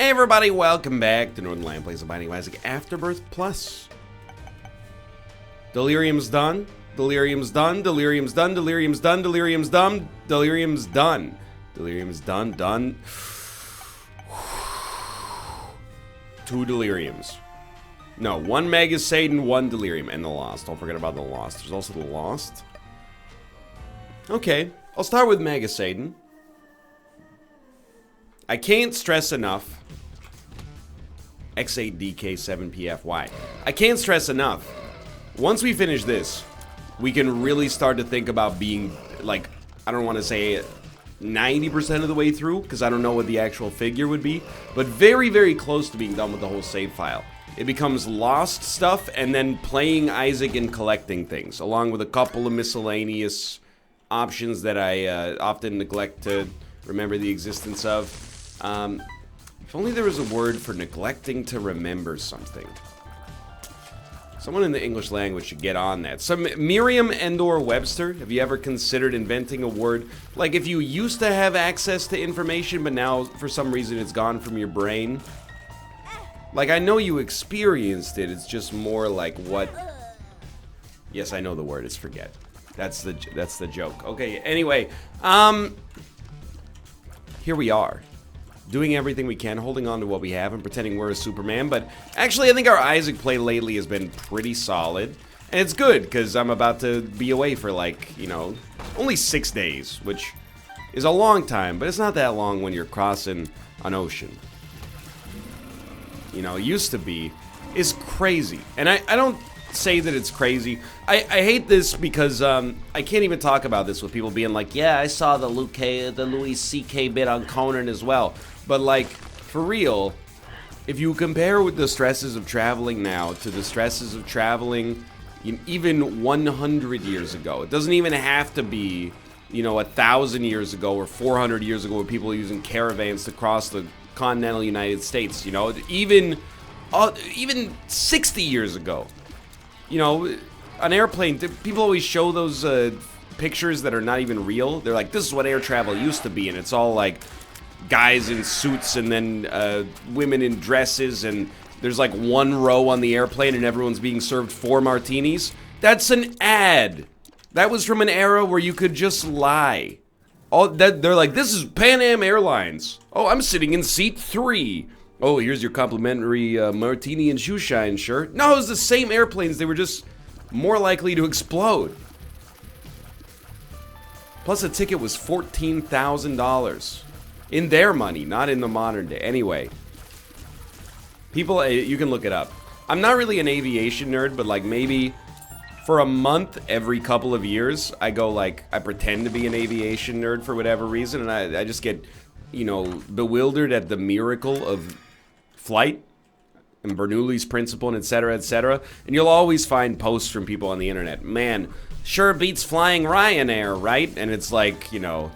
Hey everybody, welcome back to Northernlion Plays the Binding of Isaac Afterbirth Plus. Delirium's done. Delirium's done. Delirium's done. Delirium's done. Delirium's done. Delirium's done. Delirium's done. Done. 2 deliriums. No, 1 Mega Satan, 1 delirium, and the Lost. Don't forget about the Lost. There's also the Lost. Okay, I'll start with Mega Satan. I can't stress enough. X8DK7PFY. I can't stress enough. Once we finish this, we can really start to think about being, like, I don't want to say 90% of the way through, because I don't know what the actual figure would be, but very, very close to being done with the whole save file. It becomes Lost stuff, and then playing Isaac and collecting things, along with a couple of miscellaneous options that I often neglect to remember the existence of. If only there was a word for neglecting to remember something. Someone in the English language should get on that. Some Merriam and/or Webster. Have you ever considered inventing a word? Like if you used to have access to information, but now for some reason it's gone from your brain. Like I know you experienced it. It's just more like what. Yes, I know the word is forget. That's the joke. Okay. Anyway, here we are. Doing everything we can, holding on to what we have and pretending we're a Superman, but actually I think our Isaac play lately has been pretty solid, and it's good, because I'm about to be away for like, you know, only 6 days, which is a long time, but it's not that long when you're crossing an ocean. You know, it used to be. It's crazy, and I don't say that it's crazy. I hate this because I can't even talk about this with people being like, yeah, I saw the Louis C.K. bit on Conan as well. But like, for real, if you compare with the stresses of traveling now to the stresses of traveling even 100 years ago, it doesn't even have to be, you know, 1,000 years ago or 400 years ago when people were using caravans to cross the continental United States, you know, even 60 years ago. You know, on airplane, people always show those pictures that are not even real. They're like, this is what air travel used to be, and it's all like guys in suits and then women in dresses, and there's like 1 row on the airplane and everyone's being served 4 martinis. That's an ad. That was from an era where you could just lie. They're like, this is Pan Am Airlines. Oh, I'm sitting in seat 3. Oh, here's your complimentary martini and shoe shine shirt. No, it was the same airplanes. They were just more likely to explode. Plus, a ticket was $14,000. In their money, not in the modern day. Anyway. People, you can look it up. I'm not really an aviation nerd, but like maybe for a month every couple of years, I go like, I pretend to be an aviation nerd for whatever reason, and I just get, you know, bewildered at the miracle of flight and Bernoulli's principle and etc., etc. And you'll always find posts from people on the internet. Man, sure beats flying Ryanair, right? And it's like, you know,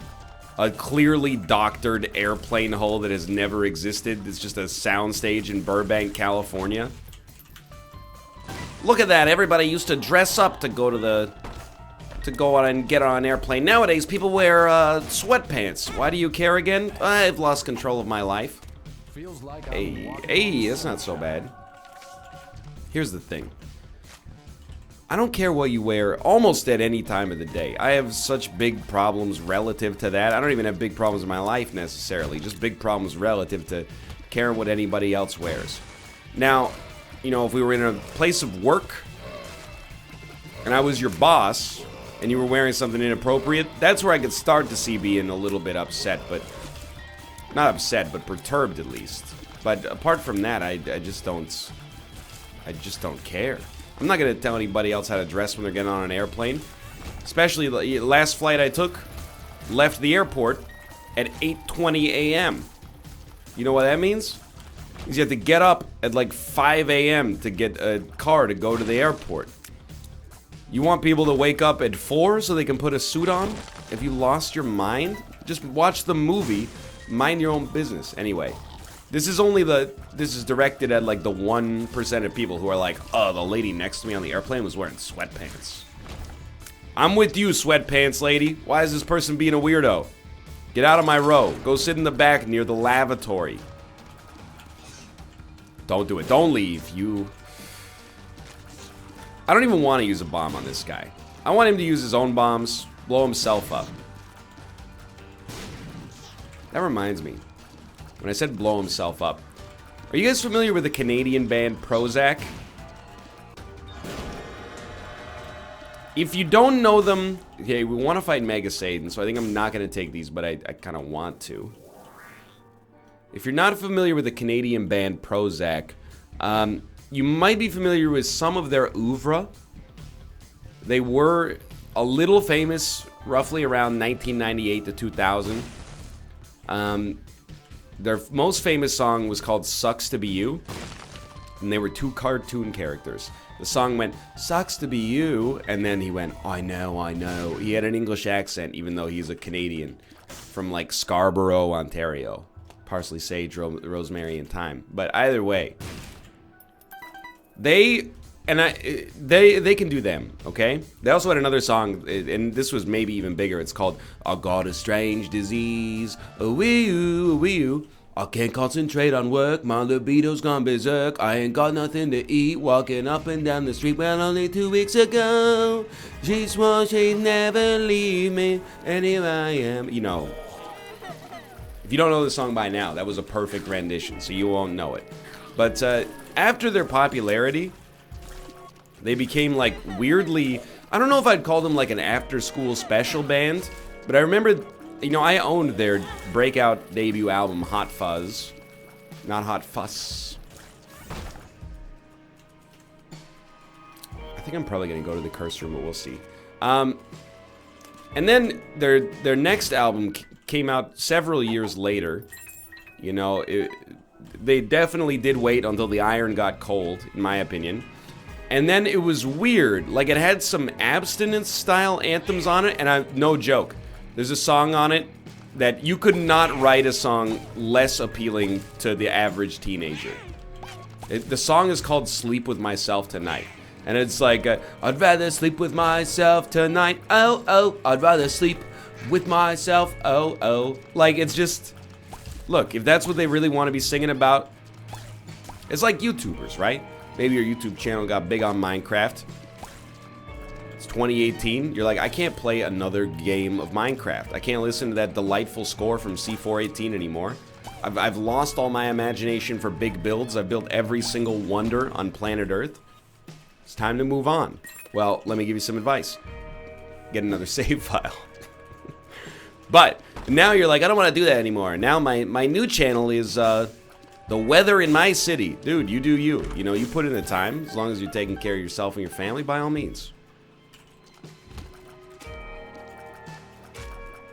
a clearly doctored airplane hull that has never existed. It's just a soundstage in Burbank, California. Look at that. Everybody used to dress up to go on and get on an airplane. Nowadays, people wear sweatpants. Why do you care again? I've lost control of my life. Hey, that's not so bad. Here's the thing. I don't care what you wear almost at any time of the day. I have such big problems relative to that. I don't even have big problems in my life necessarily. Just big problems relative to caring what anybody else wears. Now, you know, if we were in a place of work and I was your boss and you were wearing something inappropriate, that's where I could start to see being a little bit upset, but not upset, but perturbed at least. But apart from that, I just don't care. I'm not gonna tell anybody else how to dress when they're getting on an airplane. Especially the last flight I took, left the airport at 8:20 a.m. You know what that means? Means you have to get up at like 5 a.m. to get a car to go to the airport. You want people to wake up at 4 so they can put a suit on? If you lost your mind, just watch the movie, mind your own business. Anyway, this is directed at like the 1% of people who are like, oh, the lady next to me on the airplane was wearing sweatpants. I'm with you, sweatpants lady. Why is this person being a weirdo? Get out of my row. Go sit in the back near the lavatory. Don't do it. Don't leave. I don't even want to use a bomb on this guy. I want him to use his own bombs, blow himself up. That reminds me. When I said blow himself up. Are you guys familiar with the Canadian band Prozac? If you don't know them, okay, we want to fight Mega Satan, so I think I'm not going to take these, but I kind of want to. If you're not familiar with the Canadian band Prozac, you might be familiar with some of their oeuvre. They were a little famous roughly around 1998 to 2000. Their most famous song was called Sucks to Be You, and they were two cartoon characters. The song went, sucks to be you, and then he went, I know, I know. He had an English accent, even though he's a Canadian from, like, Scarborough, Ontario. Parsley, sage, rosemary, and thyme. But either way, they can do them, okay? They also had another song, and this was maybe even bigger. It's called, I got a strange disease, a wee-oo, a wee-oo. I can't concentrate on work, my libido's gone berserk. I ain't got nothing to eat, walking up and down the street. Well, only 2 weeks ago, she swore she'd never leave me, and here I am. You know, if you don't know the song by now, that was a perfect rendition, so you won't know it. But after their popularity, they became like weirdly, I don't know if I'd call them like an after-school special band, but I remember, you know, I owned their breakout debut album, Hot Fuzz. Not Hot Fuss. I think I'm probably going to go to the curse room, but we'll see. And then their next album came out several years later. You know, they definitely did wait until the iron got cold, in my opinion. And then it was weird. Like, it had some abstinence-style anthems on it, and no joke. There's a song on it that you could not write a song less appealing to the average teenager. The song is called Sleep With Myself Tonight. And it's like, I'd rather sleep with myself tonight, oh, oh. I'd rather sleep with myself, oh, oh. Like, it's just, look, if that's what they really want to be singing about, it's like YouTubers, right? Maybe your YouTube channel got big on Minecraft. It's 2018. You're like, I can't play another game of Minecraft. I can't listen to that delightful score from C418 anymore. I've lost all my imagination for big builds. I've built every single wonder on planet Earth. It's time to move on. Well, let me give you some advice. Get another save file. But now you're like, I don't want to do that anymore. Now my new channel is the weather in my city. Dude, you do you. You know, you put in the time. As long as you're taking care of yourself and your family, by all means.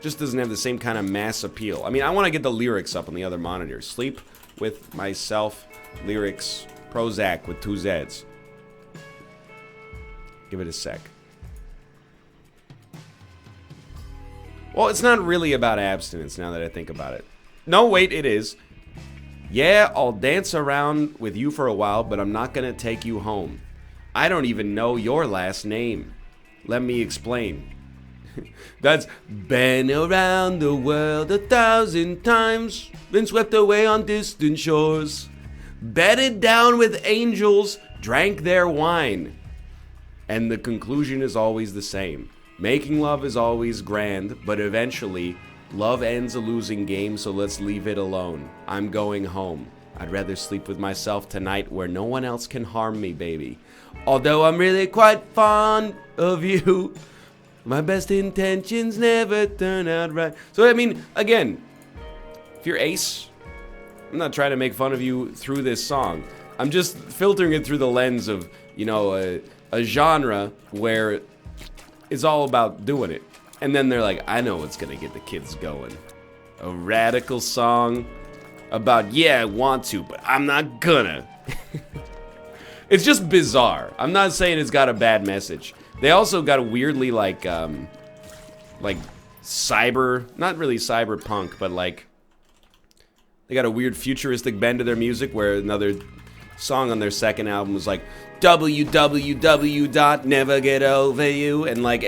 Just doesn't have the same kind of mass appeal. I mean, I want to get the lyrics up on the other monitor. Sleep with myself, lyrics, Prozac with 2 Zs. Give it a sec. Well, it's not really about abstinence now that I think about it. No, wait, it is. Yeah, I'll dance around with you for a while, but I'm not gonna take you home. I don't even know your last name. Let me explain. That's been around the world 1,000 times, been swept away on distant shores, bedded down with angels, drank their wine. And the conclusion is always the same. Making love is always grand, but eventually, love ends a losing game, so let's leave it alone. I'm going home. I'd rather sleep with myself tonight where no one else can harm me, baby. Although I'm really quite fond of you, my best intentions never turn out right. So, I mean, again, if you're Ace, I'm not trying to make fun of you through this song. I'm just filtering it through the lens of, you know, a genre where it's all about doing it. And then they're like, I know what's gonna get the kids going. A radical song about, yeah, I want to, but I'm not gonna. It's just bizarre. I'm not saying it's got a bad message. They also got a weirdly like cyber, not really cyberpunk, but like they got a weird futuristic bend to their music where another song on their second album was like www.nevergetoveryou, and like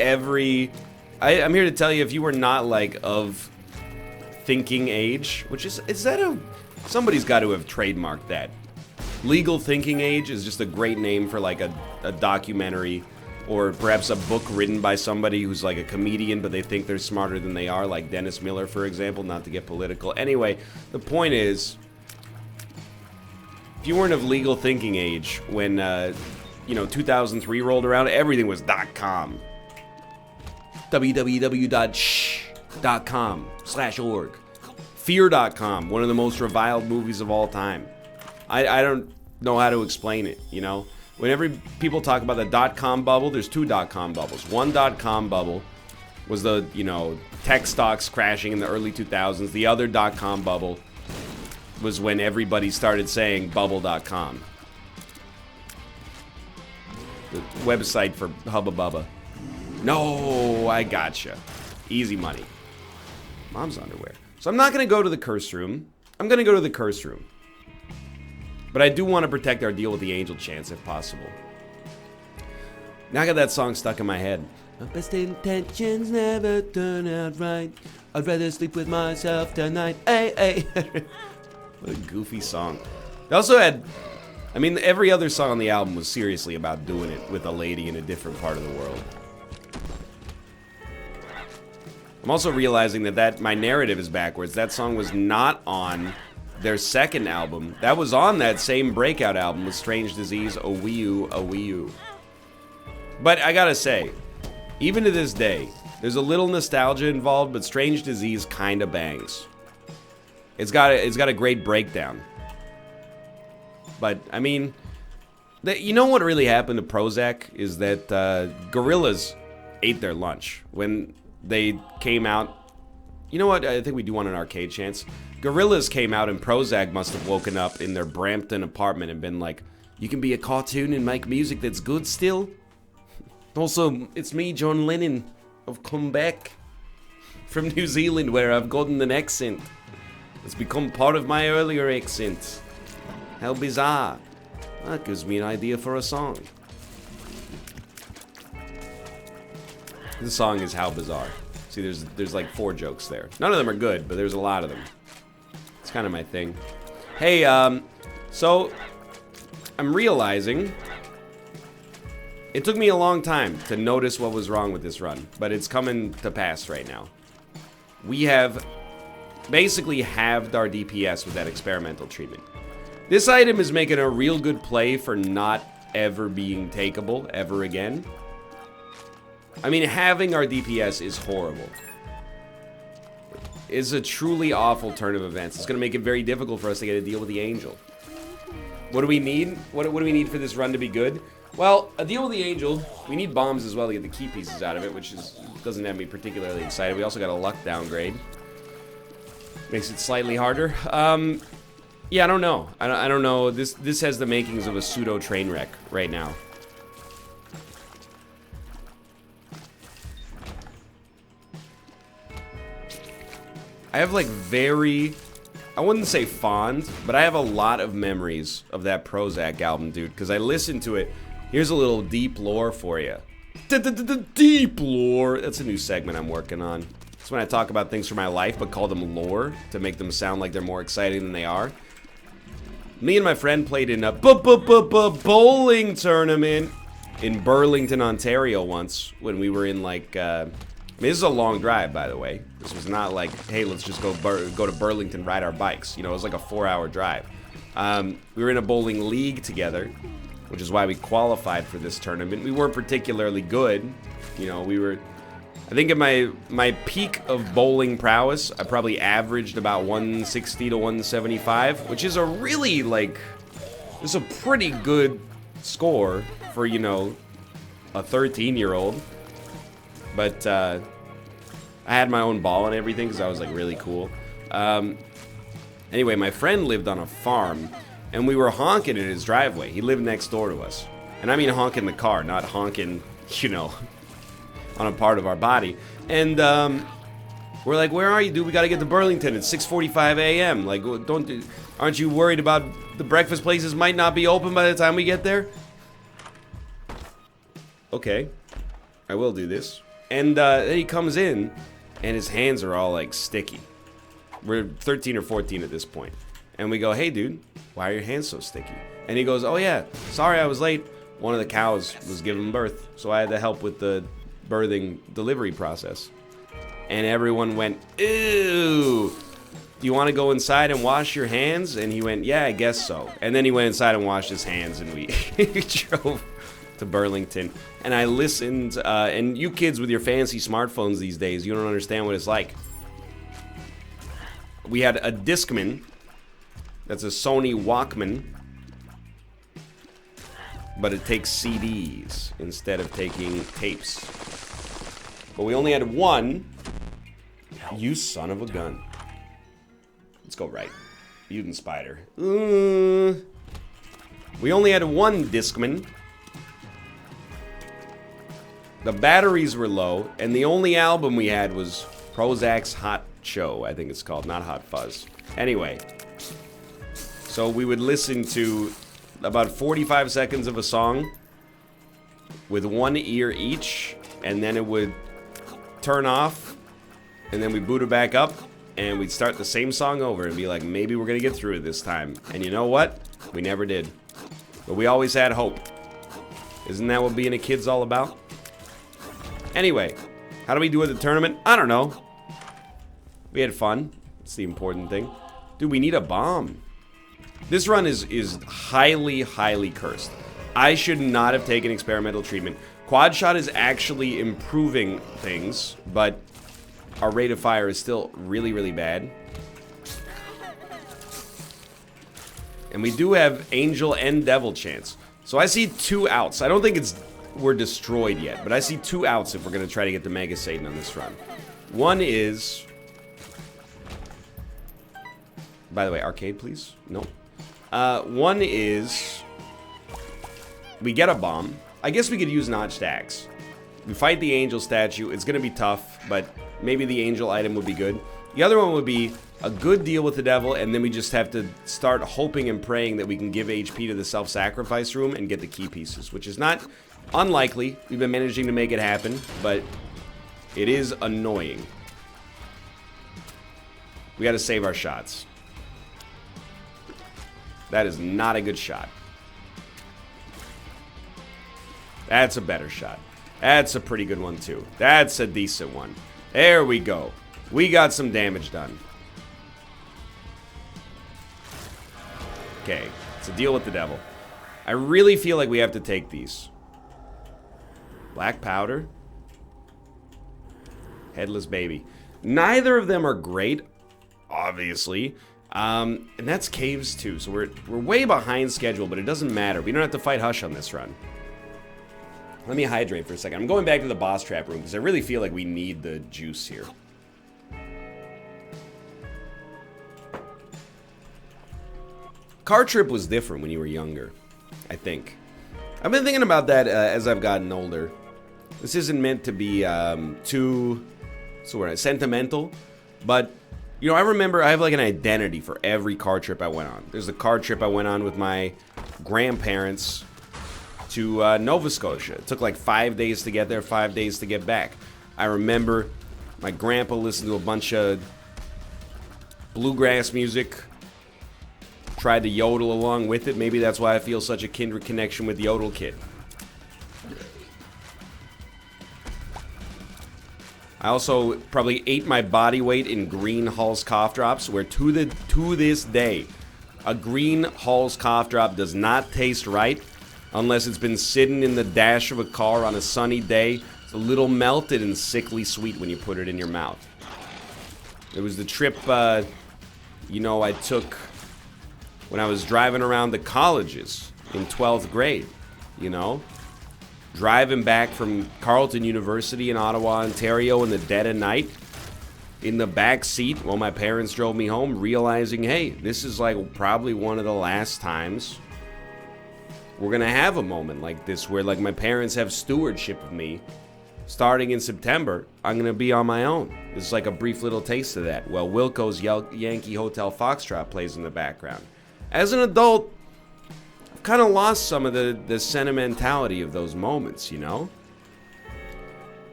I'm here to tell you, if you were not like of thinking age, which is that somebody's got to have trademarked that. Legal Thinking Age is just a great name for like a documentary or perhaps a book written by somebody who's like a comedian, but they think they're smarter than they are, like Dennis Miller, for example, not to get political. Anyway, the point is, if you weren't of legal thinking age when, 2003 rolled around, everything was .com. www.shh.com/org. Fear.com, one of the most reviled movies of all time. I don't know how to explain it, you know? Whenever people talk about the .com bubble, there's two .com bubbles. One .com bubble was the, tech stocks crashing in the early 2000s. The other .com bubble was when everybody started saying bubble.com. The website for Hubba Bubba. No, I gotcha. Easy money. Mom's underwear. So I'm not going to go to the curse room. I'm going to go to the curse room. But I do want to protect our deal with the angel chance if possible. Now I got that song stuck in my head. My best intentions never turn out right. I'd rather sleep with myself tonight. Hey, hey. What a goofy song. They also had, every other song on the album was seriously about doing it with a lady in a different part of the world. I'm also realizing that my narrative is backwards. That song was not on their second album. That was on that same breakout album with Strange Disease, A Wee U, A Wee U. But I gotta say, even to this day, there's a little nostalgia involved, but Strange Disease kinda bangs. It's got a great breakdown. But, you know what really happened to Prozac is that Gorillaz ate their lunch. When they came out, you know what, I think we do want an arcade chance. Gorillaz came out and Prozac must have woken up in their Brampton apartment and been like, you can be a cartoon and make music that's good still? Also, it's me, John Lennon. I've come back from New Zealand where I've gotten an accent. It's become part of my earlier accent. How bizarre. That gives me an idea for a song. The song is How Bizarre. See, there's like 4 jokes there. None of them are good, but there's a lot of them. It's kind of my thing. Hey, so I'm realizing it took me a long time to notice what was wrong with this run, but it's coming to pass right now. We have basically halved our DPS with that experimental treatment. This item is making a real good play for not ever being takeable ever again. Having our DPS is horrible. It's a truly awful turn of events. It's going to make it very difficult for us to get a deal with the angel. What do we need? What do we need for this run to be good? Well, a deal with the angel, we need bombs as well to get the key pieces out of it, which doesn't have me particularly excited. We also got a luck downgrade. Makes it slightly harder. Yeah, I don't know. I don't know. This has the makings of a pseudo train wreck right now. I have like I wouldn't say fond, but I have a lot of memories of that Prozac album, dude, because I listened to it. Here's a little deep lore for you. Deep lore. That's a new segment I'm working on. It's when I talk about things from my life, but call them lore to make them sound like they're more exciting than they are. Me and my friend played in a bowling tournament in Burlington, Ontario once when we were in like, this is a long drive, by the way. This was not like, hey, let's just go to Burlington, ride our bikes. It was like a 4-hour drive. We were in a bowling league together, which is why we qualified for this tournament. We weren't particularly good. We were, I think at my peak of bowling prowess, I probably averaged about 160 to 175, which is a really, it's a pretty good score for, a 13-year-old. But I had my own ball and everything because I was really cool. Anyway, my friend lived on a farm and we were honking in his driveway. He lived next door to us. And I mean honking the car, not honking, on a part of our body. And we're like, where are you, dude? We gotta get to Burlington. It's 6:45 a.m. Aren't you worried about the breakfast places might not be open by the time we get there? Okay, I will do this. And then he comes in, and his hands are all, sticky. We're 13 or 14 at this point. And we go, hey, dude, why are your hands so sticky? And he goes, oh yeah, sorry I was late. One of the cows was giving birth, so I had to help with the birthing delivery process. And everyone went, ew, do you want to go inside and wash your hands? And he went, yeah, I guess so. And then he went inside and washed his hands, and we drove to Burlington. And I listened, and you kids with your fancy smartphones these days, you don't understand what it's like. We had a Discman, that's a Sony Walkman, but it takes CDs instead of taking tapes. But we only had one. You son of a gun. Let's go right. Mutant spider. We only had one Discman. The batteries were low, and the only album we had was Prozac's Hot Show, I think it's called, not Hot Fuzz. Anyway, so we would listen to about 45 seconds of a song with one ear each, and then it would turn off, and then we boot it back up, and we'd start the same song over and be like, maybe we're gonna get through it this time. And you know what? We never did. But we always had hope. Isn't that what being a kid's all about? Anyway, how do we do at the tournament? I don't know. We had fun. It's the important thing. Dude, we need a bomb. This run is highly, highly cursed. I should not have taken experimental treatment. Quad shot is actually improving things, but our rate of fire is still really, really bad. And we do have Angel and Devil chance. So I see 2 outs. I don't think we're destroyed yet, but I see 2 outs if we're going to try to get the Mega Satan on this run. One is... By the way, arcade, please. Nope. One is... We get a bomb. I guess we could use Notched Axe. We fight the Angel statue. It's going to be tough, but maybe the Angel item would be good. The other one would be a good deal with the Devil, and then we just have to start hoping and praying that we can give HP to the self-sacrifice room and get the key pieces, which is not unlikely. We've been managing to make it happen, but it is annoying. We got to save our shots. That is not a good shot. That's a better shot. That's a pretty good one, too. That's a decent one. There we go. We got some damage done. Okay, it's a deal with the Devil. I really feel like we have to take these. Black powder. Headless baby. Neither of them are great, obviously. And that's caves, too. So we're way behind schedule, but it doesn't matter. We don't have to fight Hush on this run. Let me hydrate for a second. I'm going back to the boss trap room because I really feel like we need the juice here. Car trip was different when you were younger, I think. I've been thinking about that as I've gotten older. This isn't meant to be too sort of sentimental, but you know, I remember I have like an identity for every car trip I went on. There's the car trip I went on with my grandparents to Nova Scotia. It took like 5 days to get there, 5 days to get back. I remember my grandpa listened to a bunch of bluegrass music, tried to yodel along with it. Maybe that's why I feel such a kindred connection with Yodel Kid. I also probably ate my body weight in green Hall's cough drops, where to this day, a green Hall's cough drop does not taste right unless it's been sitting in the dash of a car on a sunny day. It's a little melted and sickly sweet when you put it in your mouth. It was the trip, you know, I took when I was driving around the colleges in 12th grade, you know? Driving back from Carleton University in Ottawa, Ontario in the dead of night, in the back seat while my parents drove me home, realizing, hey, this is like probably one of the last times we're gonna have a moment like this where like my parents have stewardship of me. Starting in September, I'm gonna be on my own. This is like a brief little taste of that. Well, Wilco's Yankee Hotel Foxtrot plays in the background. As an adult, I've kind of lost some of the sentimentality of those moments, you know?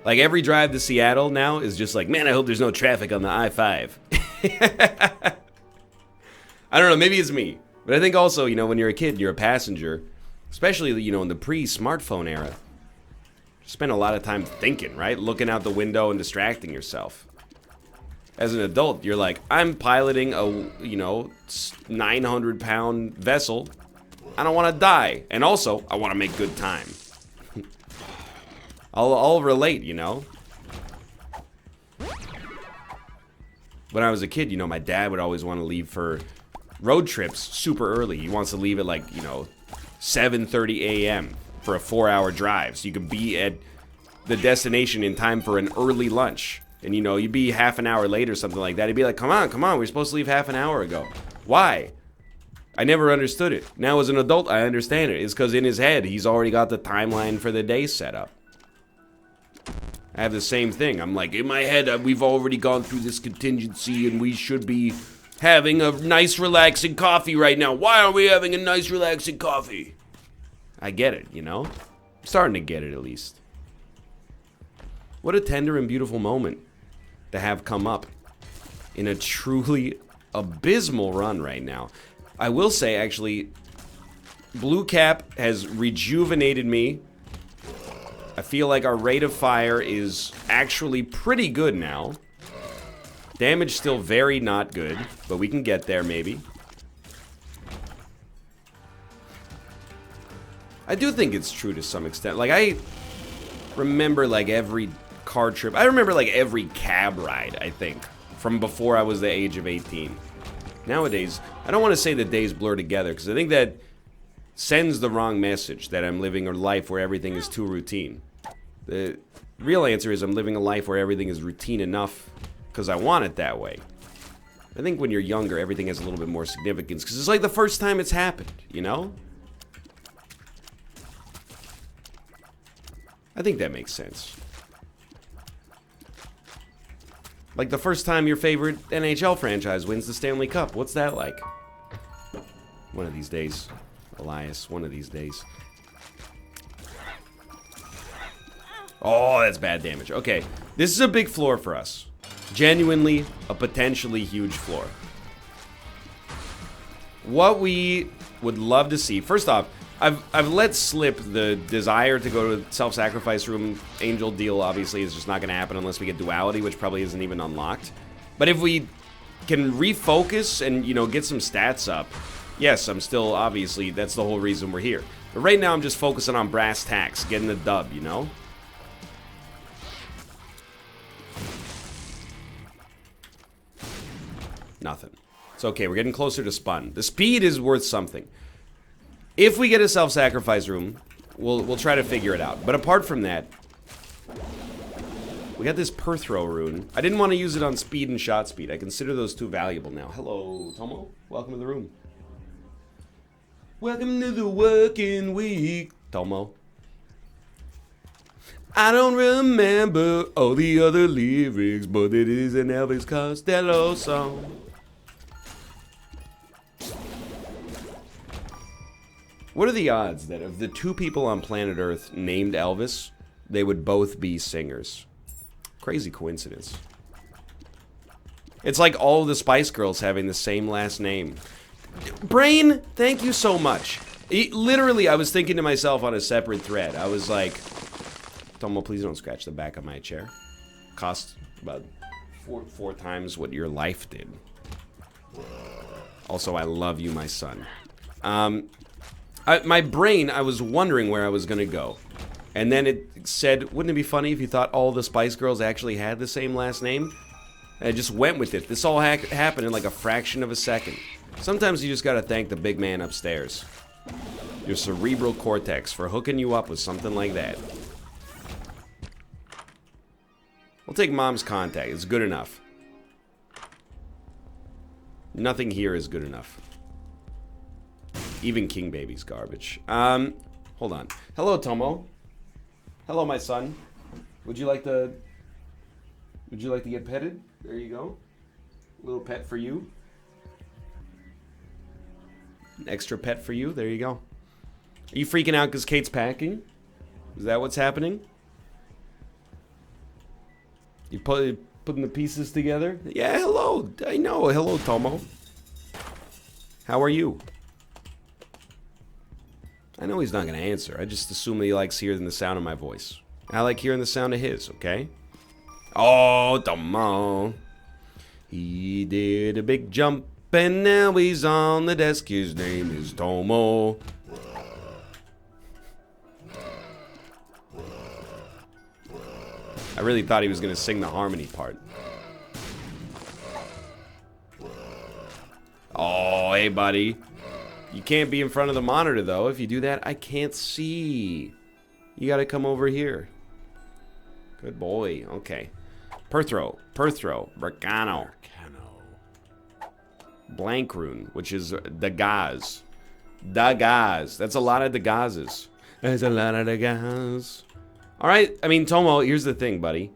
Like every drive to Seattle now is just like, man, I hope there's no traffic on the I-5. I don't know, maybe it's me. But I think also, you know, when you're a kid, you're a passenger, especially, you know, in the pre-smartphone era, you spend a lot of time thinking, right? Looking out the window and distracting yourself. As an adult, you're like, I'm piloting a, you know, 900-pound vessel. I don't want to die. And also, I want to make good time. I'll relate, you know? When I was a kid, you know, my dad would always want to leave for road trips super early. He wants to leave at like, you know, 7:30 a.m. for a 4-hour drive. So you could be at the destination in time for an early lunch. And, you know, you'd be half an hour late or something like that. He'd be like, come on, we're supposed to leave half an hour ago. Why? I never understood it. Now as an adult, I understand it. It's because in his head, he's already got the timeline for the day set up. I have the same thing. I'm like, in my head, we've already gone through this contingency and we should be having a nice relaxing coffee right now. Why are we having a nice relaxing coffee? I get it, you know? I'm starting to get it at least. What a tender and beautiful moment to have come up in a truly abysmal run right now. I will say, actually, Blue Cap has rejuvenated me. I feel like our rate of fire is actually pretty good now. Damage still very not good, but we can get there maybe. I do think it's true to some extent. Like, I remember like every car trip. I remember like every cab ride, I think, from before I was the age of 18. Nowadays, I don't want to say the days blur together because I think that sends the wrong message that I'm living a life where everything is too routine. The real answer is I'm living a life where everything is routine enough because I want it that way. I think when you're younger, everything has a little bit more significance because it's like the first time it's happened, you know? I think that makes sense. Like the first time your favorite NHL franchise wins the Stanley Cup. What's that like? One of these days, Elias, one of these days. Oh, that's bad damage. Okay, this is a big floor for us. Genuinely, a potentially huge floor. What we would love to see, first off, I've let slip the desire to go to self-sacrifice room. Angel deal obviously is just not going to happen unless we get duality, which probably isn't even unlocked. But if we can refocus and, you know, get some stats up, yes, I'm still, obviously, that's the whole reason we're here. But right now I'm just focusing on brass tacks, getting the dub, you know? Nothing. It's okay, we're getting closer to spun. The speed is worth something. If we get a self-sacrifice room, we'll try to figure it out. But apart from that, we got this Perthrow rune. I didn't want to use it on speed and shot speed. I consider those two valuable now. Hello, Tomo. Welcome to the room. Welcome to the working week, Tomo. I don't remember all the other lyrics, but it is an Elvis Costello song. What are the odds that of the two people on planet Earth named Elvis, they would both be singers? Crazy coincidence. It's like all of the Spice Girls having the same last name. Brain, thank you so much. Literally, I was thinking to myself on a separate thread. I was like, Tomo, please don't scratch the back of my chair. Cost about four times what your life did. Also, I love you, my son. My brain, I was wondering where I was going to go. And then it said, wouldn't it be funny if you thought all the Spice Girls actually had the same last name? And I just went with it. This all happened in like a fraction of a second. Sometimes you just got to thank the big man upstairs. Your cerebral cortex for hooking you up with something like that. We'll take mom's contact. It's good enough. Nothing here is good enough. Even King Baby's garbage. Hold on. Hello, Tomo. Hello, my son. Would you like to get petted? There you go. A little pet for you. An extra pet for you. There you go. Are you freaking out because Kate's packing? Is that what's happening? You putting the pieces together? Yeah, hello. I know. Hello, Tomo. How are you? I know he's not going to answer. I just assume that he likes hearing the sound of my voice. I like hearing the sound of his, okay? Oh, Tomo. He did a big jump and now he's on the desk. His name is Tomo. I really thought he was going to sing the harmony part. Oh, hey, buddy. You can't be in front of the monitor, though. If you do that, I can't see. You got to come over here. Good boy. Okay. Perthro. Bergano. Blank rune, which is the gaz. That's a lot of the gazes. There's a lot of the gaz. Alright, I mean, Tomo, here's the thing, buddy.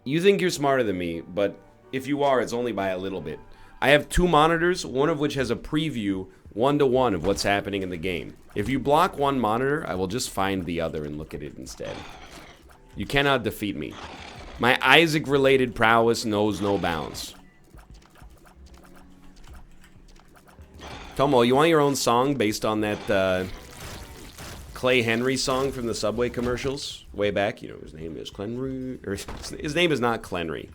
You think you're smarter than me, but if you are, it's only by a little bit. I have 2 monitors, one of which has a preview 1-to-1 of what's happening in the game. If you block one monitor, I will just find the other and look at it instead. You cannot defeat me. My Isaac-related prowess knows no bounds. Tomo, you want your own song based on that Clay Henry song from the Subway commercials way back? You know, his name is Clenry, or his name is not Clenry.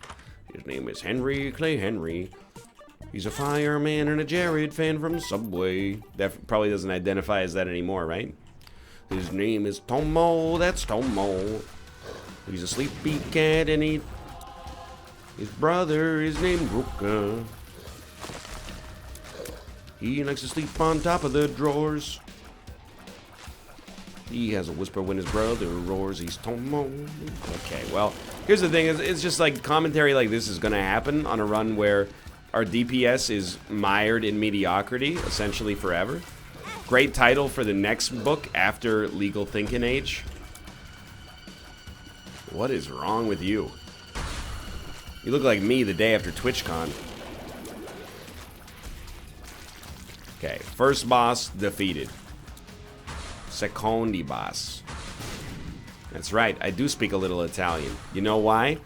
His name is Henry Clay Henry. He's a fireman and a Jared fan from Subway. That probably doesn't identify as that anymore, right? His name is Tomo, that's Tomo. He's a sleepy cat and his brother is named Ruka. He likes to sleep on top of the drawers. He has a whisper when his brother roars. He's Tomo. Okay, well, here's the thing. It's just like commentary like this is going to happen on a run where our DPS is mired in mediocrity, essentially forever. Great title for the next book after Legal Thinking Age. What is wrong with you? You look like me the day after TwitchCon. Okay, first boss defeated. Secondi boss. That's right, I do speak a little Italian. You know why?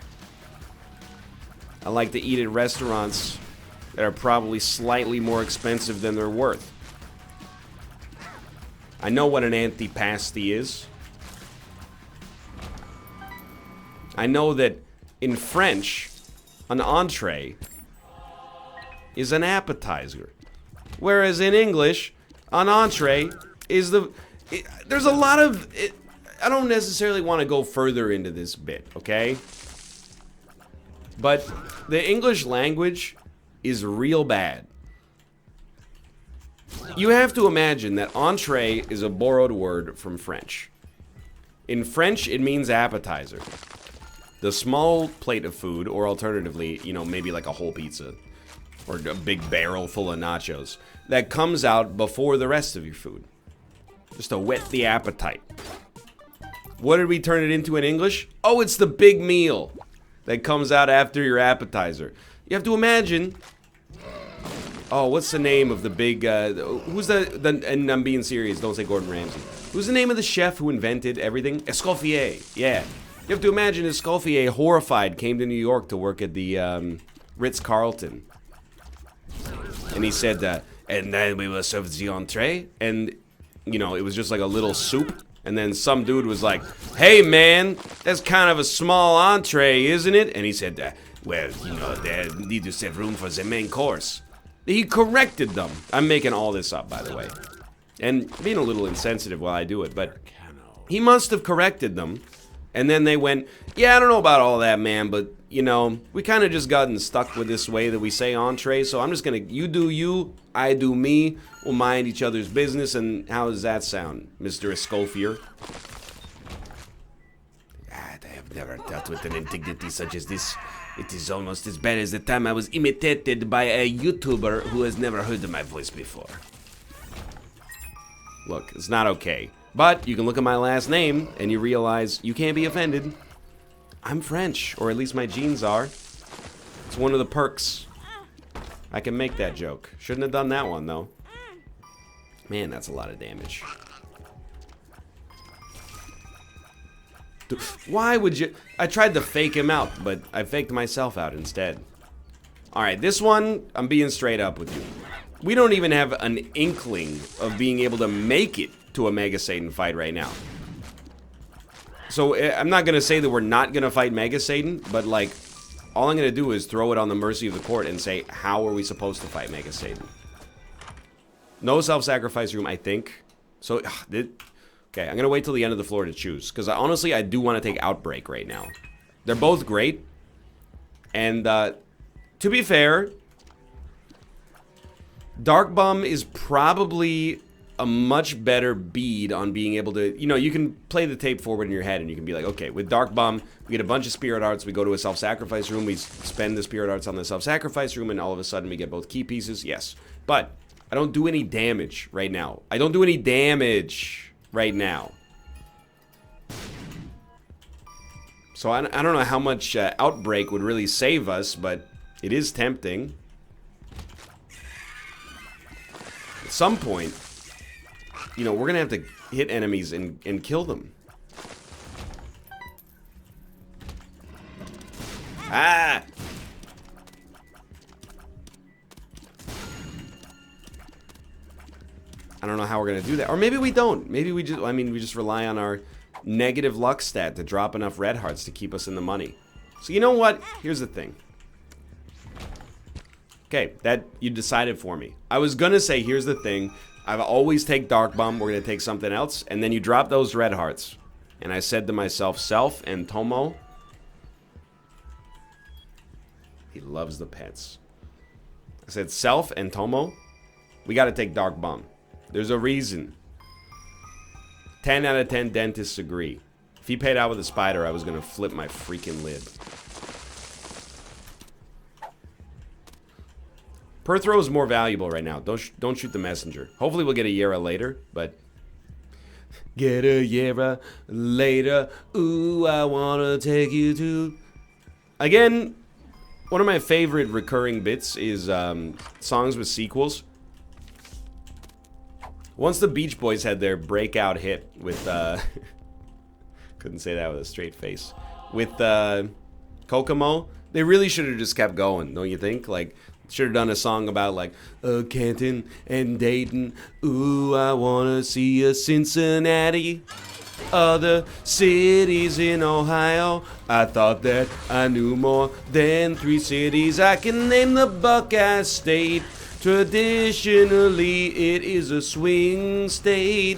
I like to eat at restaurants that are probably slightly more expensive than they're worth. I know what an antipasti is. I know that in French, an entree is an appetizer. Whereas in English, an entree is there's a lot of... I don't necessarily want to go further into this bit, okay? But the English language is real bad. You have to imagine that entree is a borrowed word from French. In French, it means appetizer. The small plate of food, or alternatively, you know, maybe like a whole pizza, or a big barrel full of nachos, that comes out before the rest of your food. Just to whet the appetite. What did we turn it into in English? Oh, it's the big meal that comes out after your appetizer. You have to imagine... Oh, what's the name of the big... who's and I'm being serious, don't say Gordon Ramsay. Who's the name of the chef who invented everything? Escoffier, yeah. You have to imagine Escoffier, horrified, came to New York to work at the Ritz-Carlton. And he said, and then we will serve the entree. And, you know, it was just like a little soup. And then some dude was like, hey, man, that's kind of a small entree, isn't it? And he said, well, you know, they need to save room for the main course. He corrected them. I'm making all this up, by the way. And being a little insensitive while I do it, but he must have corrected them. And then they went, yeah, I don't know about all that, man, but, you know, we kind of just gotten stuck with this way that we say entree, so I'm just going to, you do you, I do me, we'll mind each other's business, and how does that sound, Mr. Escoffier? I have never dealt with an indignity such as this. It is almost as bad as the time I was imitated by a YouTuber who has never heard my voice before. Look, it's not okay. But you can look at my last name and you realize you can't be offended. I'm French, or at least my genes are. It's one of the perks. I can make that joke. Shouldn't have done that one, though. Man, that's a lot of damage. Why would you... I tried to fake him out, but I faked myself out instead. Alright, this one, I'm being straight up with you. We don't even have an inkling of being able to make it to a Mega Satan fight right now. So I'm not going to say that we're not going to fight Mega Satan, but like, all I'm going to do is throw it on the mercy of the court and say, how are we supposed to fight Mega Satan? No self-sacrifice room, I think. So, okay, I'm going to wait till the end of the floor to choose. Because honestly, I do want to take Outbreak right now. They're both great. And to be fair, Dark Bomb is probably a much better bead on being able to, you know, you can play the tape forward in your head and you can be like, okay, with Dark Bomb, we get a bunch of Spirit Hearts, we go to a self-sacrifice room, we spend the Spirit Hearts on the self-sacrifice room, and all of a sudden we get both key pieces, yes. But I don't do any damage right now. I don't do any damage right now. So I don't know how much Outbreak would really save us, but it is tempting. At some point, you know, we're going to have to hit enemies and kill them. Ah! I don't know how we're going to do that. Or maybe we don't. Maybe we just, I mean, we just rely on our negative luck stat to drop enough red hearts to keep us in the money. So you know what? Here's the thing. Okay, that you decided for me. I was going to say, here's the thing. I've always take Dark Bomb, we're going to take something else, and then you drop those red hearts. And I said to myself, Self and Tomo, he loves the pets. I said, Self and Tomo, we got to take Dark Bomb. There's a reason. 10 out of 10 dentists agree. If he paid out with a spider, I was going to flip my freaking lid. Per throw is more valuable right now. Don't shoot the messenger. Hopefully we'll get a Yera later, but... Get a Yera later. Ooh, I wanna take you to... Again, one of my favorite recurring bits is songs with sequels. Once the Beach Boys had their breakout hit with... couldn't say that with a straight face. With Kokomo, they really should have just kept going, don't you think? Like... Should have done a song about like Canton and Dayton. Ooh, I wanna see a Cincinnati. Other cities in Ohio. I thought that I knew more than 3 cities. I can name the Buckeye State. Traditionally, it is a swing state.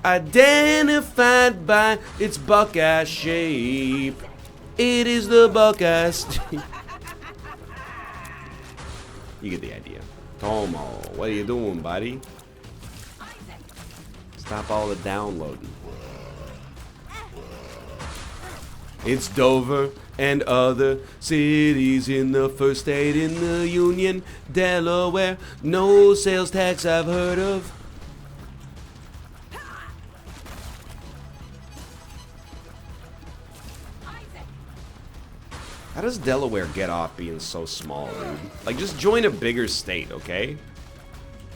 Identified by its Buckeye shape. It is the Buckeye State. You get the idea. Tomo, what are you doing, buddy? Stop all the downloading. It's Dover and other cities in the first state in the Union. Delaware, no sales tax I've heard of. How does Delaware get off being so small, dude? Like, just join a bigger state, okay?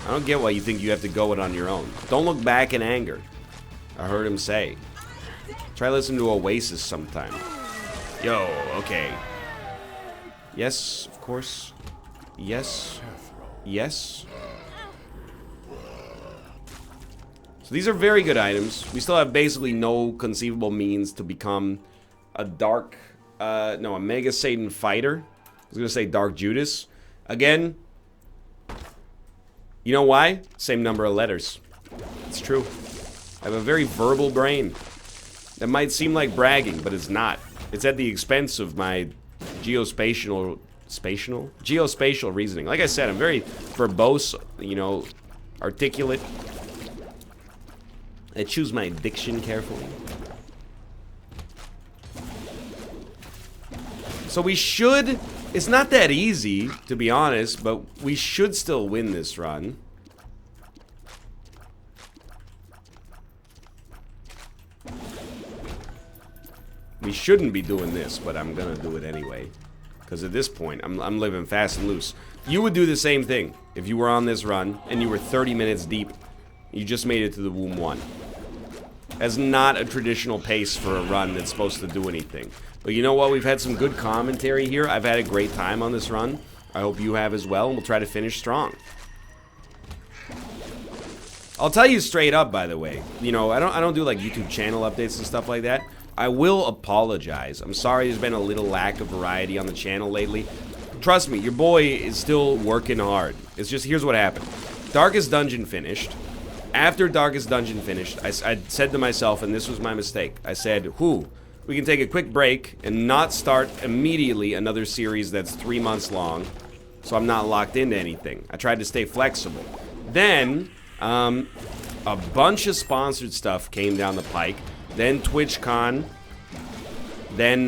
I don't get why you think you have to go it on your own. Don't look back in anger. I heard him say. Try listening to Oasis sometime. Yo, okay. Yes, of course. Yes. Yes. So these are very good items. We still have basically no conceivable means to become a dark... no, a Mega Satan fighter. I was gonna say Dark Judas. Again, you know why? Same number of letters. It's true. I have a very verbal brain. That might seem like bragging, but it's not. It's at the expense of my geospatial reasoning. Like I said, I'm very verbose, you know, articulate. I choose my diction carefully. So we should, it's not that easy, to be honest, but we should still win this run. We shouldn't be doing this, but I'm gonna do it anyway. Because at this point, I'm living fast and loose. You would do the same thing if you were on this run and you were 30 minutes deep. You just made it to the Womb 1. That's not a traditional pace for a run that's supposed to do anything. But you know what? We've had some good commentary here. I've had a great time on this run. I hope you have as well, and we'll try to finish strong. I'll tell you straight up, by the way. You know, I don't do like YouTube channel updates and stuff like that. I will apologize. I'm sorry there's been a little lack of variety on the channel lately. Trust me, your boy is still working hard. It's just, here's what happened. Darkest Dungeon finished. After Darkest Dungeon finished, I said to myself, and this was my mistake, I said, we can take a quick break and not start immediately another series that's 3 months long, so I'm not locked into anything. I tried to stay flexible. Then, a bunch of sponsored stuff came down the pike. Then TwitchCon. Then,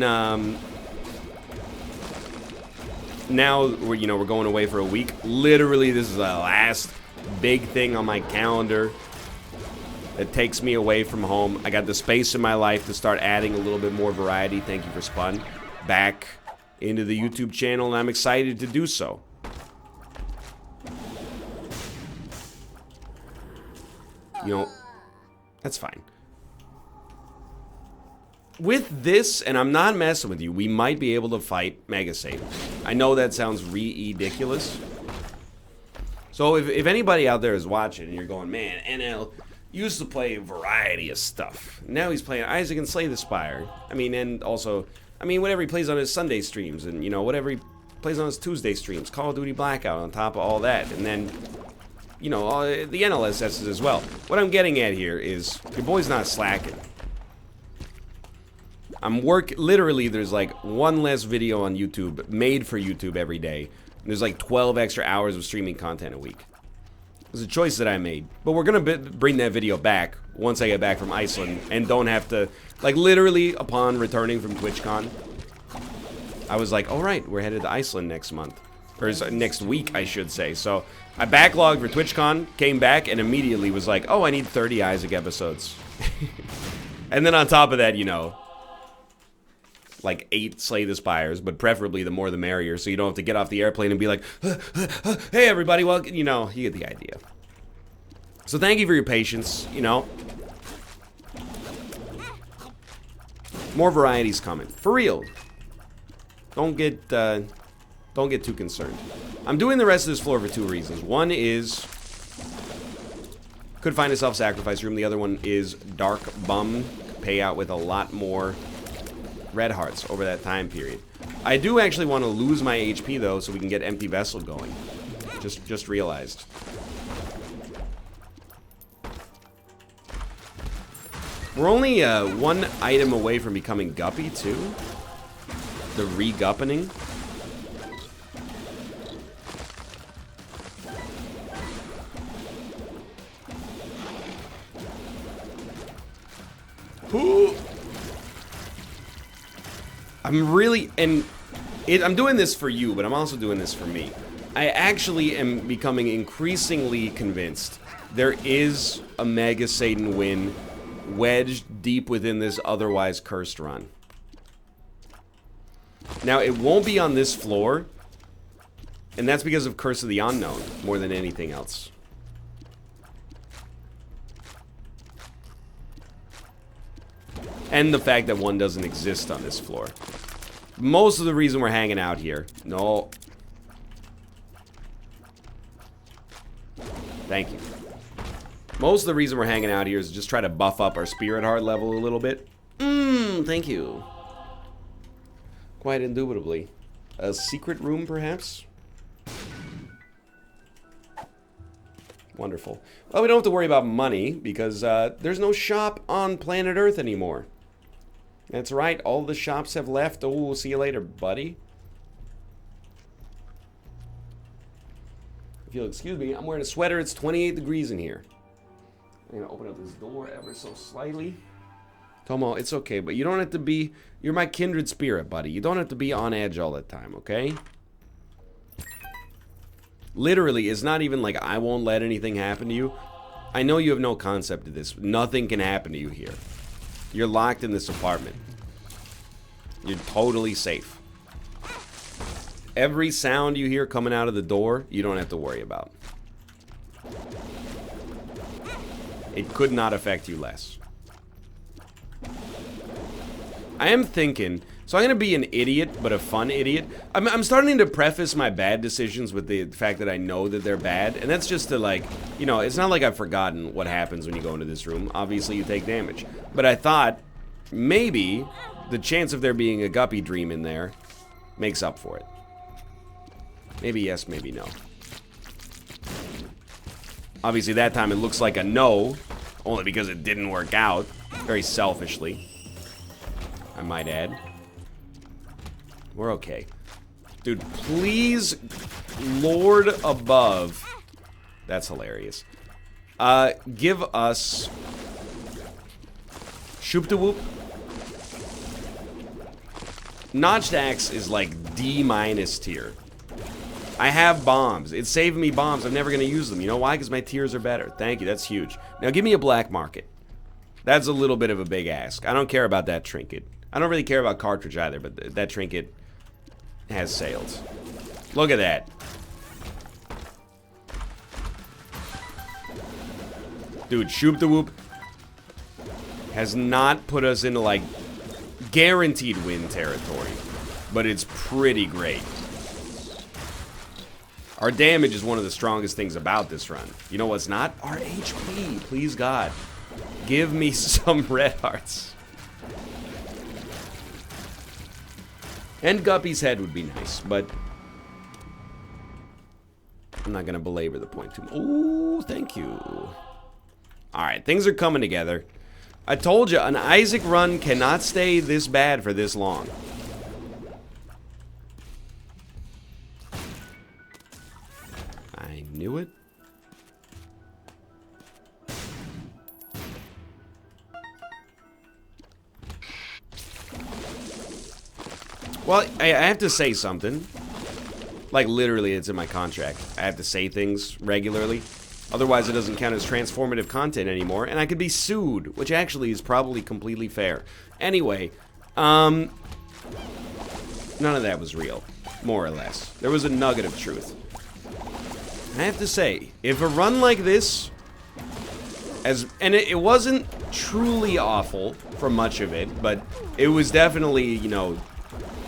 now we're going away for a week. Literally, this is the last big thing on my calendar that takes me away from home. I got the space in my life to start adding a little bit more variety. Thank you for Spun. Back into the YouTube channel, and I'm excited to do so. You know, that's fine. With this, and I'm not messing with you, we might be able to fight Mega Satan. I know that sounds ridiculous. So if anybody out there is watching and you're going, man, NL used to play a variety of stuff. Now he's playing Isaac and Slay the Spire. I mean, and also, I mean, whatever he plays on his Sunday streams, and, you know, whatever he plays on his Tuesday streams, Call of Duty Blackout on top of all that, and then, you know, the NLSSs as well. What I'm getting at here is, your boy's not slacking. Literally, there's like one less video on YouTube, made for YouTube every day. And there's like 12 extra hours of streaming content a week. It was a choice that I made. But we're gonna bring that video back once I get back from Iceland and don't have to, like, literally upon returning from TwitchCon, I was like, all right, we're headed to Iceland next month. Or next week, I should say. So I backlogged for TwitchCon, came back, and immediately was like, oh, I need 30 Isaac episodes. And then on top of that, you know, like 8 Slay the Spires, but preferably the more the merrier, so you don't have to get off the airplane and be like, hey everybody, well, you know, you get the idea. So thank you for your patience, you know. More varieties coming. For real. Don't get too concerned. I'm doing the rest of this floor for 2 reasons. One is, could find a self-sacrifice room. The other one is Dark Bum, pay out with a lot more red hearts over that time period. I do actually want to lose my HP though, so we can get Empty Vessel going. Just realized. We're only 1 item away from becoming Guppy too. The re-guppening. Ooh. I'm really, and I'm doing this for you, but I'm also doing this for me. I actually am becoming increasingly convinced there is a Mega Satan win wedged deep within this otherwise cursed run. Now, it won't be on this floor, and that's because of Curse of the Unknown more than anything else. And the fact that one doesn't exist on this floor. Most of the reason we're hanging out here. No. Thank you. Most of the reason we're hanging out here is just try to buff up our Spirit Heart level a little bit. Thank you. Quite indubitably. A secret room, perhaps? Wonderful. Well, we don't have to worry about money, because there's no shop on planet Earth anymore. That's right, all the shops have left. Oh, we'll see you later, buddy. If you'll excuse me, I'm wearing a sweater. It's 28 degrees in here. I'm gonna open up this door ever so slightly. Tomo, it's okay, but you don't have to be... You're my kindred spirit, buddy. You don't have to be on edge all the time, okay? Literally, it's not even like I won't let anything happen to you. I know you have no concept of this. Nothing can happen to you here. You're locked in this apartment. You're totally safe. Every sound you hear coming out of the door, you don't have to worry about. It could not affect you less. I am thinking, So I'm going to be an idiot, but a fun idiot. I'm starting to preface my bad decisions with the fact that I know that they're bad. And that's just to, like, you know, it's not like I've forgotten what happens when you go into this room. Obviously, you take damage. But I thought maybe the chance of there being a guppy dream in there makes up for it. Maybe yes, maybe no. Obviously, that time it looks like a no, only because it didn't work out. Very selfishly, I might add. We're okay. Dude, please, Lord above. That's hilarious. Give us Shoop-da-whoop. Notched Axe is like D- tier. I have bombs. It's saving me bombs. I'm never going to use them. You know why? Because my tiers are better. Thank you. That's huge. Now give me a black market. That's a little bit of a big ask. I don't care about that trinket. I don't really care about cartridge either, but that trinket has sailed. Look at that. Dude, Shoop-da-whoop has not put us into, like, guaranteed win territory, but it's pretty great. Our damage is one of the strongest things about this run. You know what's not? Our HP, please God. Give me some red hearts. And Guppy's head would be nice, but I'm not going to belabor the point too much. Ooh, thank you. Alright, things are coming together. I told you, an Isaac run cannot stay this bad for this long. I knew it. Well, I have to say something. Like, literally, it's in my contract. I have to say things regularly. Otherwise, it doesn't count as transformative content anymore, and I could be sued, which actually is probably completely fair. Anyway, none of that was real, more or less. There was a nugget of truth. I have to say, if a run like this, and it wasn't truly awful for much of it, but it was definitely, you know,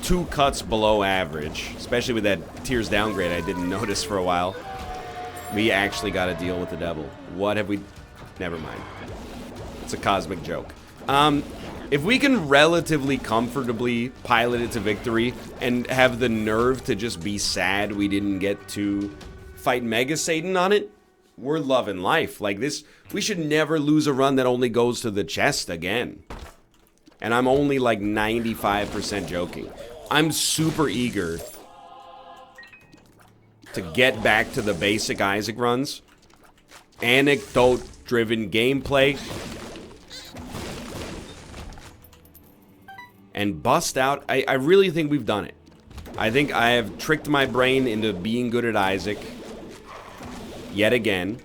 2 cuts below average, especially with that tiers downgrade I didn't notice for a while. We actually got to deal with the devil. What have we... Never mind. It's a cosmic joke. If we can relatively comfortably pilot it to victory and have the nerve to just be sad we didn't get to fight Mega Satan on it, we're loving life. Like this, we should never lose a run that only goes to the chest again. And I'm only like 95% joking. I'm super eager to get back to the basic Isaac runs. Anecdote-driven gameplay. And bust out. I really think we've done it. I think I have tricked my brain into being good at Isaac. Yet again.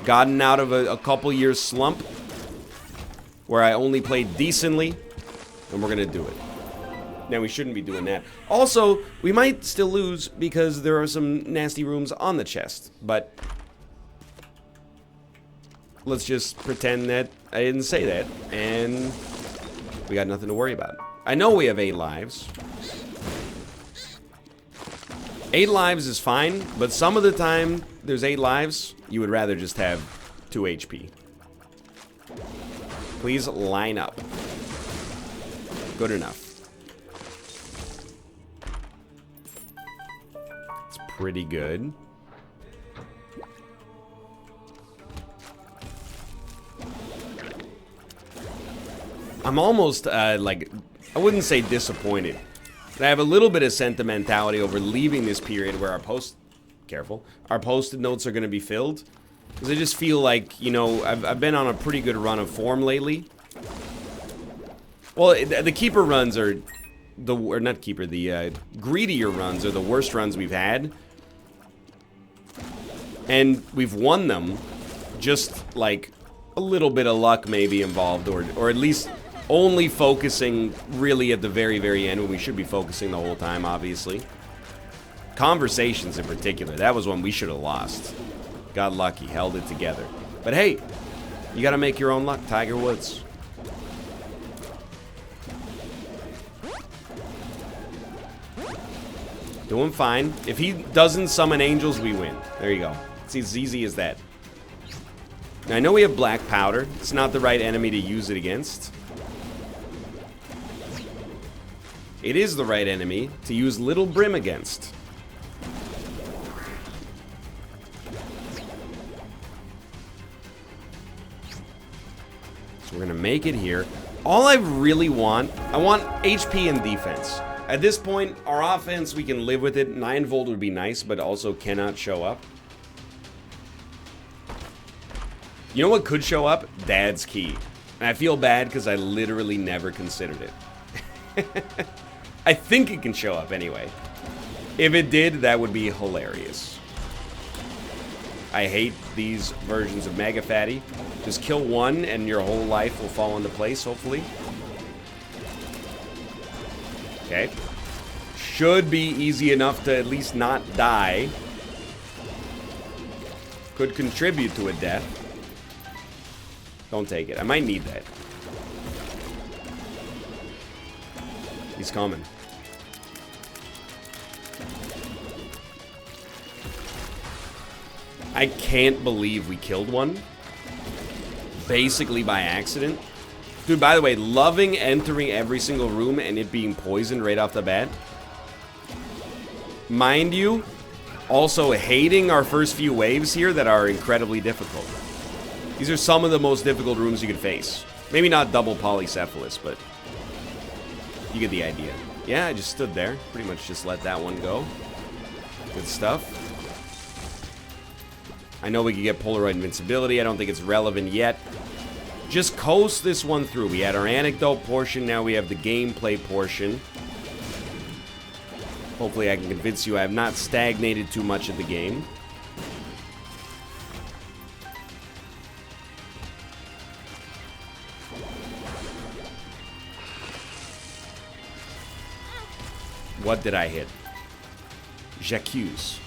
Gotten out of a couple years slump. Where I only played decently. And we're going to do it. Now, we shouldn't be doing that. Also, we might still lose because there are some nasty rooms on the chest. But let's just pretend that I didn't say that. And we got nothing to worry about. I know we have 8 lives. 8 lives is fine, but some of the time there's 8 lives, you would rather just have 2 HP. Please line up. Good enough. Pretty good. I'm almost, like, I wouldn't say disappointed. But I have a little bit of sentimentality over leaving this period where our our post-it notes are going to be filled. Because I just feel like, you know, I've been on a pretty good run of form lately. Well, the keeper runs are, or not keeper, the greedier runs are the worst runs we've had. And we've won them, just like a little bit of luck maybe involved, or at least only focusing really at the very, very end when we should be focusing the whole time, obviously. Conversations in particular, that was one we should have lost. Got lucky, held it together. But hey, you gotta make your own luck, Tiger Woods. Doing fine. If he doesn't summon angels, we win. There you go. It's as easy as that. Now, I know we have black powder. It's not the right enemy to use it against. It is the right enemy to use Little Brim against. So we're gonna make it here. All I really want, I want HP and defense. At this point, our offense, we can live with it. 9 volt would be nice, but also cannot show up. You know what could show up? Dad's key. And I feel bad because I literally never considered it. I think it can show up anyway. If it did, that would be hilarious. I hate these versions of Mega Fatty. Just kill one and your whole life will fall into place, hopefully. Okay. Should be easy enough to at least not die. Could contribute to a death. Don't take it. I might need that. He's coming. I can't believe we killed one. Basically by accident. Dude, by the way, loving entering every single room and it being poisoned right off the bat. Mind you, also hating our first few waves here that are incredibly difficult. These are some of the most difficult rooms you could face. Maybe not double polycephalus, but you get the idea. Yeah, I just stood there. Pretty much just let that one go. Good stuff. I know we could get Polaroid invincibility. I don't think it's relevant yet. Just coast this one through. We had our anecdote portion. Now we have the gameplay portion. Hopefully I can convince you I have not stagnated too much in the game. What did I hit? J'accuse.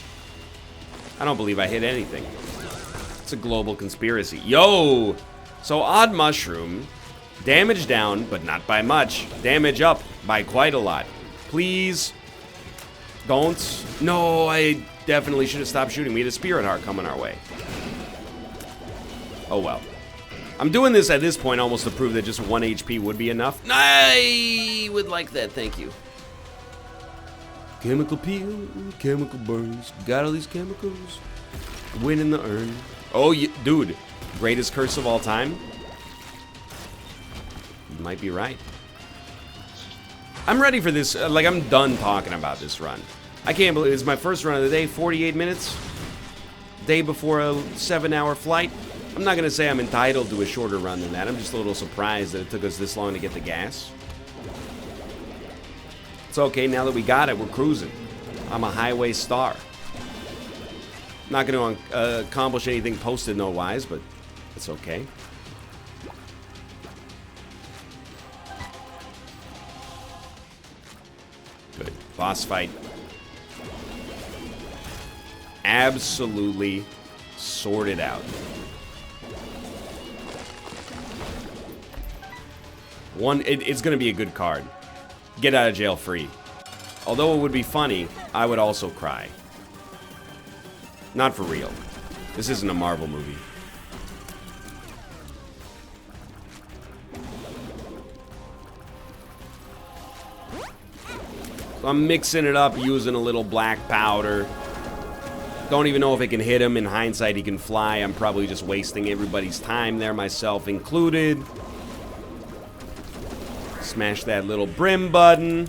I don't believe I hit anything. It's a global conspiracy. Yo! So odd mushroom. Damage down, but not by much. Damage up by quite a lot. Please. Don't. No, I definitely should have stopped shooting. We had a spirit heart coming our way. Oh well. I'm doing this at this point almost to prove that just 1 HP would be enough. I would like that, thank you. Chemical peel, chemical burns. Got all these chemicals. Win in the urn. Oh, dude. Greatest curse of all time? You might be right. I'm ready for this. Like, I'm done talking about this run. I can't believe it's my first run of the day. 48 minutes. Day before a 7-hour flight. I'm not going to say I'm entitled to a shorter run than that. I'm just a little surprised that it took us this long to get the gas. It's okay, now that we got it, we're cruising. I'm a highway star. Not going to accomplish anything posted note-wise, but it's okay. Good. Boss fight. Absolutely sorted out. It's going to be a good card. Get out of jail free. Although it would be funny, I would also cry. Not for real. This isn't a Marvel movie. So I'm mixing it up using a little black powder. Don't even know if it can hit him. In hindsight, he can fly. I'm probably just wasting everybody's time there, myself included. Smash that little brim button.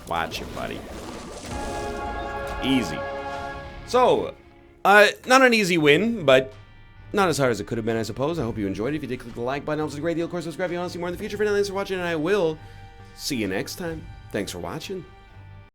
Watch it, buddy. Easy. So, not an easy win, but not as hard as it could have been, I suppose. I hope you enjoyed it. If you did, click the like button. It helps a great deal. Of course, subscribe if you want to see more in the future. For now, thanks for watching, and I will see you next time. Thanks for watching.